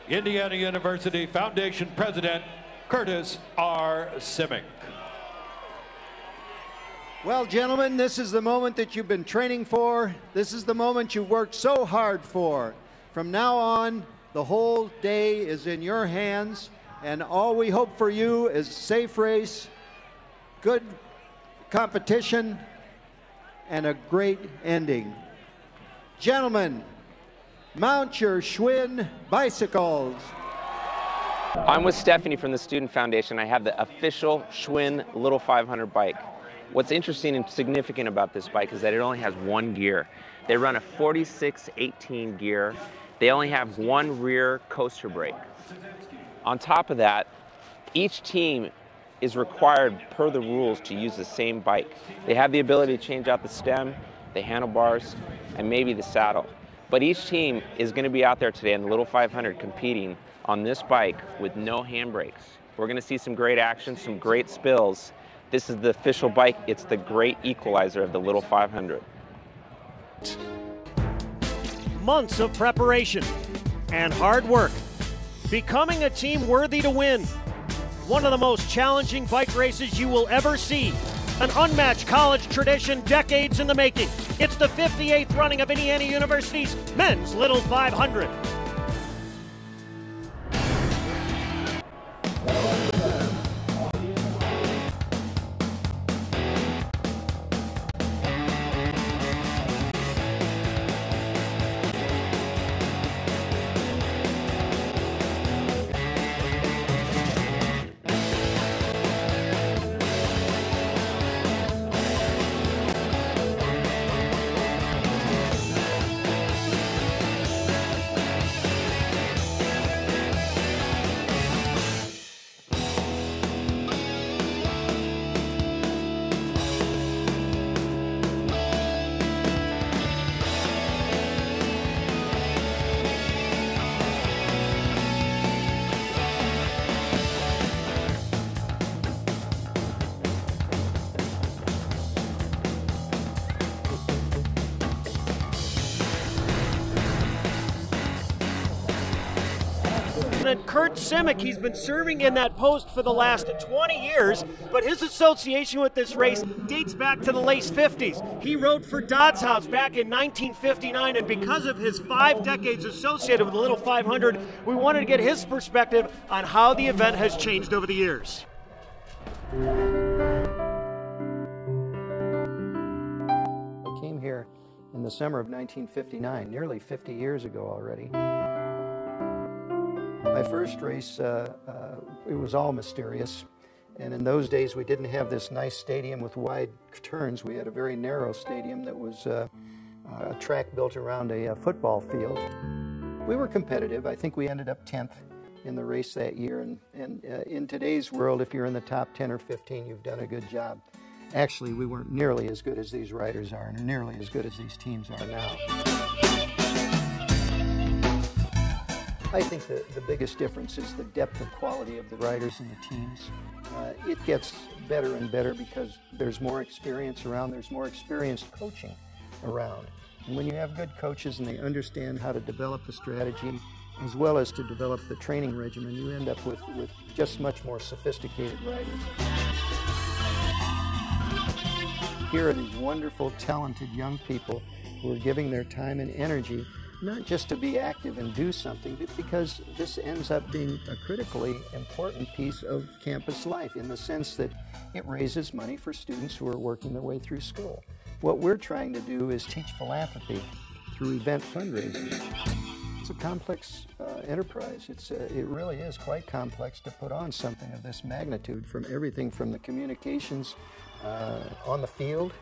Indiana University Foundation President Curtis R. Simic. Well, gentlemen, this is the moment that you've been training for. This is the moment you've worked so hard for. From now on, the whole day is in your hands, and all we hope for you is safe race, good competition, and a great ending. Gentlemen, mount your Schwinn bicycles. I'm with Stephanie from the Student Foundation. I have the official Schwinn Little 500 bike. What's interesting and significant about this bike is that it only has one gear. They run a 46-18 gear. They only have one rear coaster brake. On top of that, each team is required per the rules to use the same bike. They have the ability to change out the stem, the handlebars, and maybe the saddle. But each team is going to be out there today in the Little 500 competing on this bike with no handbrakes. We're going to see some great action, some great spills. This is the official bike. It's the great equalizer of the Little 500. Months of preparation and hard work, becoming a team worthy to win. One of the most challenging bike races you will ever see. An unmatched college tradition, decades in the making. It's the 58th running of Indiana University's Men's Little 500. And Kurt Simic, he's been serving in that post for the last 20 years, but his association with this race dates back to the late 50s. He rode for Dodds House back in 1959, and because of his 5 decades associated with the Little 500, we wanted to get his perspective on how the event has changed over the years. I came here in the summer of 1959, nearly 50 years ago already. My first race, it was all mysterious, and in those days we didn't have this nice stadium with wide turns. We had a very narrow stadium that was a track built around a football field. We were competitive. I think we ended up 10th in the race that year, and in today's world, if you're in the top 10 or 15, you've done a good job. Actually, we weren't nearly as good as these riders are, and nearly as good as these teams are now. I think the biggest difference is the depth of quality of the riders and the teams. It gets better and better because there's more experience around, there's more experienced coaching around. And when you have good coaches and they understand how to develop the strategy as well as to develop the training regimen, you end up with just much more sophisticated riders. Here are these wonderful, talented young people who are giving their time and energy not just to be active and do something, but because this ends up being a critically important piece of campus life in the sense that it raises money for students who are working their way through school. What we're trying to do is teach philanthropy through event fundraising. It's a complex enterprise. It really is quite complex to put on something of this magnitude, from everything from the communications on the field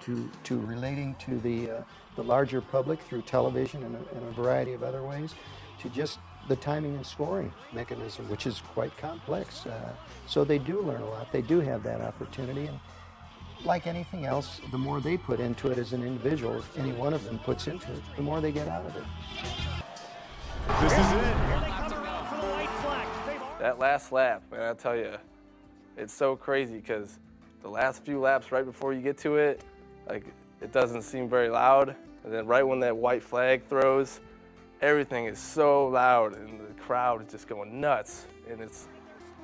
to relating to the larger public through television and a variety of other ways, to just the timing and scoring mechanism, which is quite complex. So they do learn a lot. They do have that opportunity. And like anything else, the more they put into it as an individual, if any one of them puts into it, the more they get out of it. This is it. That last lap, man, I tell you, it's so crazy because the last few laps right before you get to it, like, it doesn't seem very loud. And then right when that white flag throws, everything is so loud and the crowd is just going nuts, and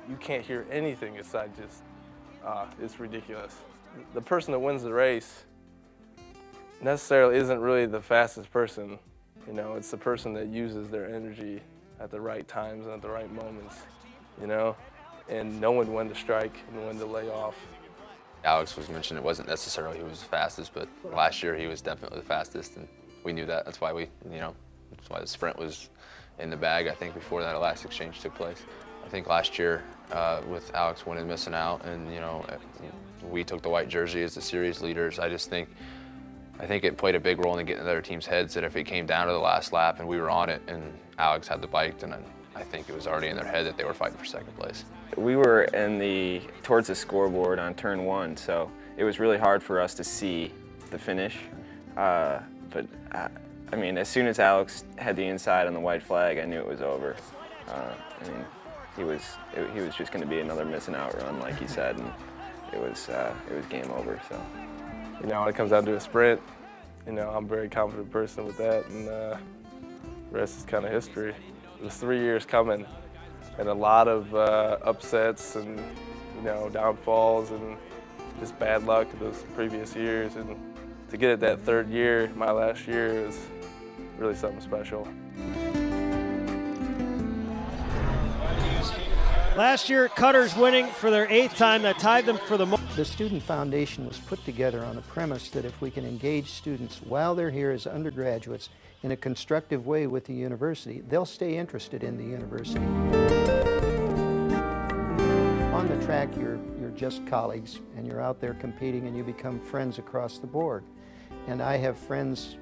you can't hear anything aside just, it's ridiculous. The person that wins the race necessarily isn't really the fastest person. You know, it's the person that uses their energy at the right times and at the right moments, you know, and knowing when to strike and when to lay off. Alex was mentioning it wasn't necessarily he was the fastest, but last year he was definitely the fastest, and we knew that. That's why that's why the sprint was in the bag, I think, before that last exchange took place. I think last year, with Alex winning, missing out, and we took the white jersey as the series leaders. I think it played a big role in getting the other team's heads that if it came down to the last lap and we were on it and Alex had the bike, then I think it was already in their head that they were fighting for second place. We were towards the scoreboard on turn 1, so it was really hard for us to see the finish. I mean, as soon as Alex had the inside on the white flag, I knew it was over. I mean, he was just going to be another missing out run, like he said, and it was game over. So, you know, when it comes down to a sprint, you know, I'm a very confident person with that, and the rest is kind of history. It was 3 years coming, and a lot of upsets and downfalls and just bad luck those previous years, and to get it that third year, my last year, is really something special. Last year, Cutter's winning for their 8th time. That tied them for the most. The Student Foundation was put together on the premise that if we can engage students while they're here as undergraduates in a constructive way with the university, they'll stay interested in the university. On the track, you're just colleagues, and you're out there competing, and you become friends across the board. And I have friends,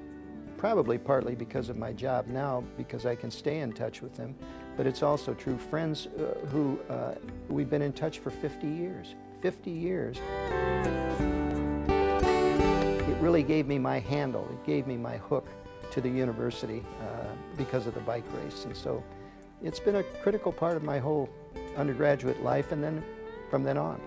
probably partly because of my job now, because I can stay in touch with them, but it's also true, friends who we've been in touch for 50 years. 50 years. It really gave me my handle, it gave me my hook to the university because of the bike race. And so it's been a critical part of my whole undergraduate life, and then from then on.